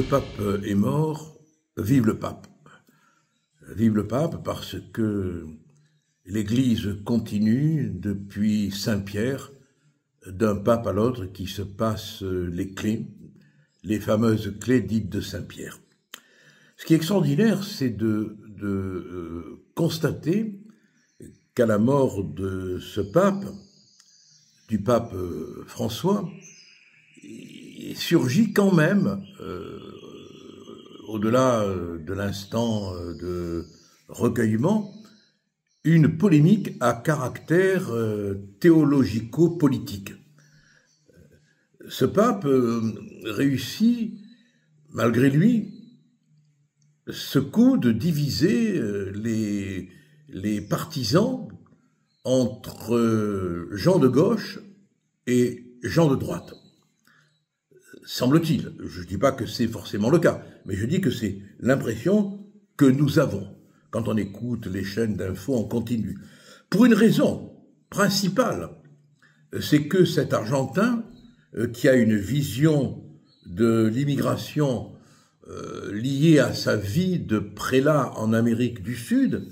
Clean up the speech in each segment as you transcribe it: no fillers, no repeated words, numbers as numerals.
pape est mort, vive le pape. Vive le pape parce que l'Église continue depuis Saint-Pierre, d'un pape à l'autre, qui se passe les clés, les fameuses clés dites de Saint-Pierre. Ce qui est extraordinaire, c'est de constater qu'à la mort de ce pape, du pape François, il surgit quand même, au-delà de l'instant de recueillement, une polémique à caractère théologico-politique. Ce pape réussit, malgré lui, ce coup de diviser les partisans entre gens de gauche et gens de droite. Semble-t-il, je ne dis pas que c'est forcément le cas, mais je dis que c'est l'impression que nous avons quand on écoute les chaînes d'infos en continu. Pour une raison principale, c'est que cet Argentin, qui a une vision de l'immigration liée à sa vie de prélat en Amérique du Sud,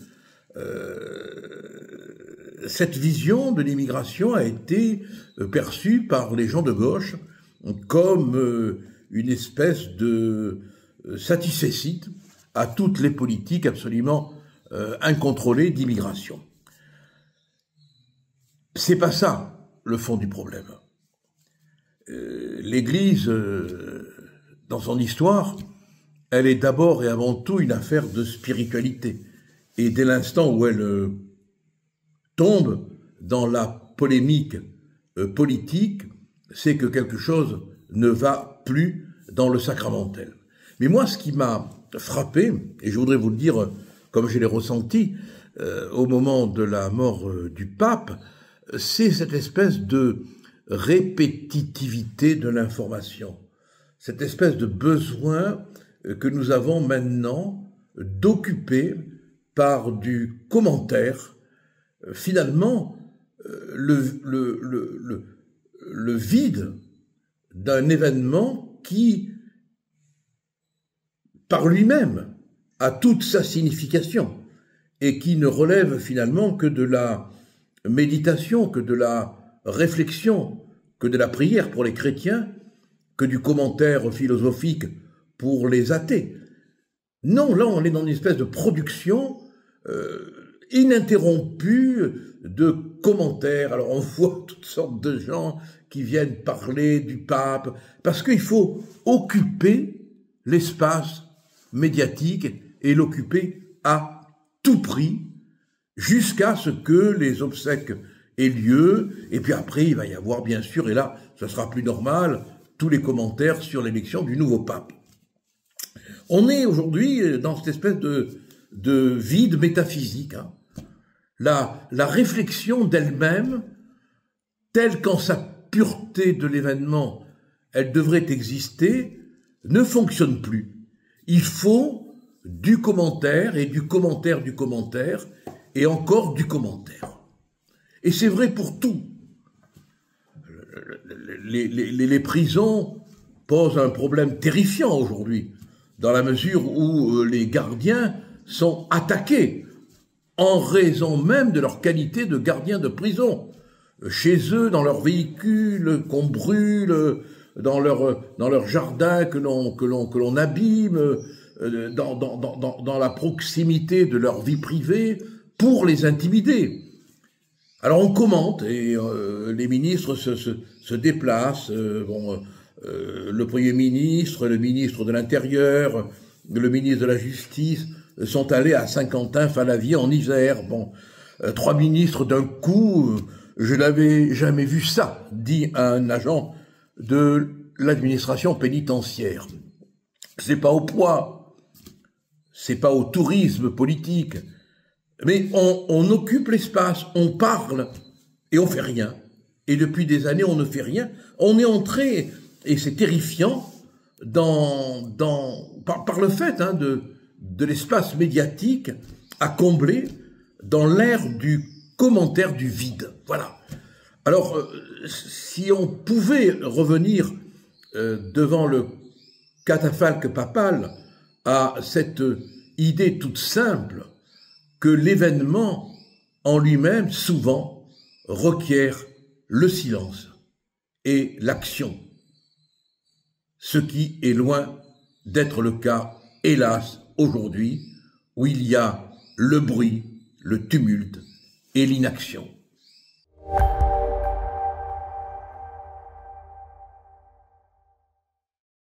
cette vision de l'immigration a été perçue par les gens de gauche comme une espèce de satisfecit à toutes les politiques absolument incontrôlées d'immigration. C'est pas ça le fond du problème. L'Église, dans son histoire, elle est d'abord et avant tout une affaire de spiritualité. Et dès l'instant où elle tombe dans la polémique politique, c'est que quelque chose ne va plus dans le sacramentel. Mais moi, ce qui m'a frappé, et je voudrais vous le dire comme je l'ai ressenti au moment de la mort du pape, c'est cette espèce de répétitivité de l'information, cette espèce de besoin que nous avons maintenant d'occuper par du commentaire, finalement, le vide d'un événement qui, par lui-même, a toute sa signification et qui ne relève finalement que de la méditation, que de la réflexion, que de la prière pour les chrétiens, que du commentaire philosophique pour les athées. Non, là on est dans une espèce de production ininterrompue de commentaires. Alors on voit toutes sortes de gens qui viennent parler du pape, parce qu'il faut occuper l'espace médiatique et l'occuper à tout prix, jusqu'à ce que les obsèques aient lieu, et puis après il va y avoir bien sûr, et là ça sera plus normal, tous les commentaires sur l'élection du nouveau pape. On est aujourd'hui dans cette espèce de vide métaphysique. Hein. La réflexion d'elle-même, telle qu'en sa pureté de l'événement, elle devrait exister, ne fonctionne plus. Il faut du commentaire et du commentaire du commentaire et encore du commentaire. Et c'est vrai pour tout. Les prisons posent un problème terrifiant aujourd'hui, dans la mesure où les gardiens sont attaqués en raison même de leur qualité de gardiens de prison. Chez eux, dans leurs véhicules qu'on brûle, dans leur jardin que l'on abîme, dans la proximité de leur vie privée, pour les intimider. Alors on commente, et les ministres se déplacent, le Premier ministre, le ministre de l'Intérieur, le ministre de la Justice sont allés à Saint-Quentin-Fallavier en Isère. 3 ministres d'un coup, je n'avais jamais vu ça, dit un agent de l'administration pénitentiaire. C'est pas au poids, c'est pas au tourisme politique, mais on occupe l'espace, on parle et on fait rien. Et depuis des années, on ne fait rien. On est entré, et c'est terrifiant, par le fait de l'espace médiatique à combler dans l'ère du commentaire du vide. Voilà. Alors, si on pouvait revenir devant le catafalque papal a cette idée toute simple que l'événement en lui-même, souvent, requiert le silence et l'action, ce qui est loin d'être le cas, hélas, aujourd'hui, où il y a le bruit, le tumulte et l'inaction.